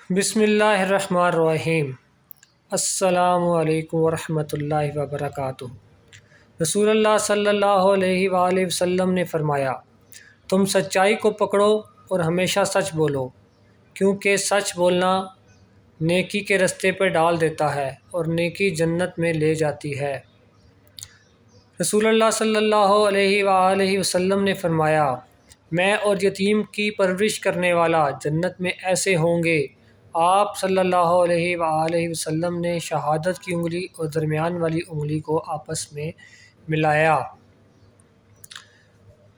بسم اللہ الرحمن الرحیم۔ السلام علیکم ورحمۃ اللہ وبرکاتہ۔ رسول اللہ صلی اللہ علیہ وآلہ وسلم نے فرمایا، تم سچائی کو پکڑو اور ہمیشہ سچ بولو، کیونکہ سچ بولنا نیکی کے رستے پر ڈال دیتا ہے اور نیکی جنت میں لے جاتی ہے۔ رسول اللہ صلی اللہ علیہ وآلہ وسلم نے فرمایا، میں اور یتیم کی پرورش کرنے والا جنت میں ایسے ہوں گے۔ آپ صلی اللہ علیہ وآلہ وسلم نے شہادت کی انگلی اور درمیان والی انگلی کو آپس میں ملایا۔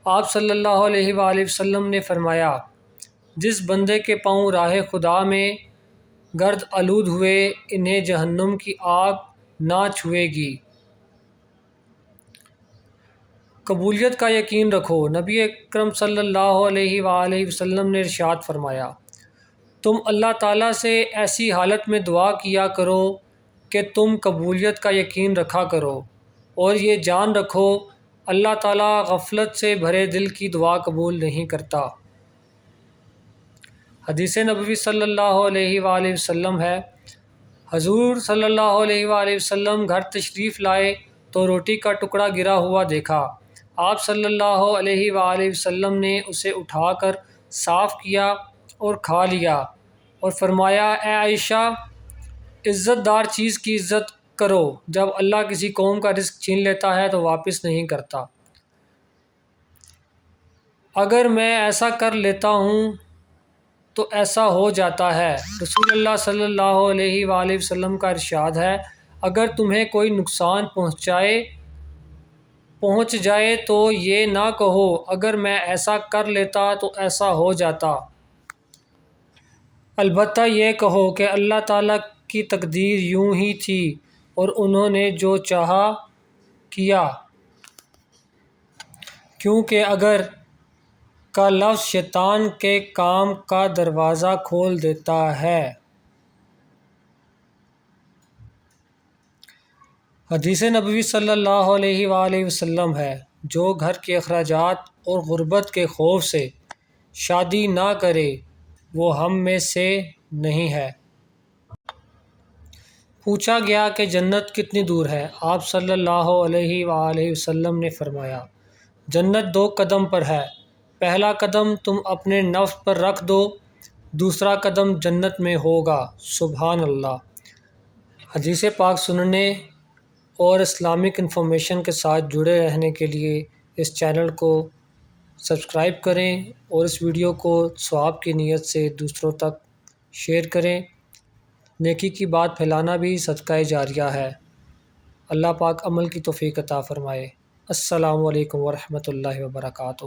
آپ صلی اللہ علیہ وآلہ وسلم نے فرمایا، جس بندے کے پاؤں راہ خدا میں گرد آلود ہوئے، انہیں جہنم کی آگ نہ چھوئے گی۔ قبولیت کا یقین رکھو۔ نبی اکرم صلی اللہ علیہ وآلہ وسلم نے ارشاد فرمایا، تم اللہ تعالیٰ سے ایسی حالت میں دعا کیا کرو کہ تم قبولیت کا یقین رکھا کرو، اور یہ جان رکھو اللہ تعالیٰ غفلت سے بھرے دل کی دعا قبول نہیں کرتا۔ حدیث نبوی صلی اللہ علیہ وآلہ وسلم ہے، حضور صلی اللہ علیہ وآلہ وسلم گھر تشریف لائے تو روٹی کا ٹکڑا گرا ہوا دیکھا۔ آپ صلی اللہ علیہ وآلہ وسلم نے اسے اٹھا کر صاف کیا اور کھا لیا اور فرمایا، اے عائشہ، عزت دار چیز کی عزت کرو، جب اللہ کسی قوم کا رزق چھین لیتا ہے تو واپس نہیں کرتا۔ اگر میں ایسا کر لیتا ہوں تو ایسا ہو جاتا ہے۔ رسول اللہ صلی اللہ علیہ وآلہ وسلم کا ارشاد ہے، اگر تمہیں کوئی نقصان پہنچ جائے تو یہ نہ کہو اگر میں ایسا کر لیتا تو ایسا ہو جاتا، البتہ یہ کہو کہ اللہ تعالیٰ کی تقدیر یوں ہی تھی اور انہوں نے جو چاہا کیا، کیونکہ اگر کا لفظ شیطان کے کام کا دروازہ کھول دیتا ہے۔ حدیث نبوی صلی اللہ علیہ وآلہ وسلم ہے، جو گھر کے اخراجات اور غربت کے خوف سے شادی نہ کرے وہ ہم میں سے نہیں ہے۔ پوچھا گیا کہ جنت کتنی دور ہے؟ آپ صلی اللہ علیہ وآلہ وسلم نے فرمایا، جنت 2 قدم پر ہے، پہلا قدم تم اپنے نفس پر رکھ دو، دوسرا قدم جنت میں ہوگا۔ سبحان اللہ۔ حدیث پاک سننے اور اسلامک انفارمیشن کے ساتھ جڑے رہنے کے لیے اس چینل کو سبسکرائب کریں اور اس ویڈیو کو ثواب کی نیت سے دوسروں تک شیئر کریں۔ نیکی کی بات پھیلانا بھی صدقہ جاریہ ہے۔ اللہ پاک عمل کی توفیق عطا فرمائے۔ السلام علیکم ورحمۃ اللہ وبرکاتہ۔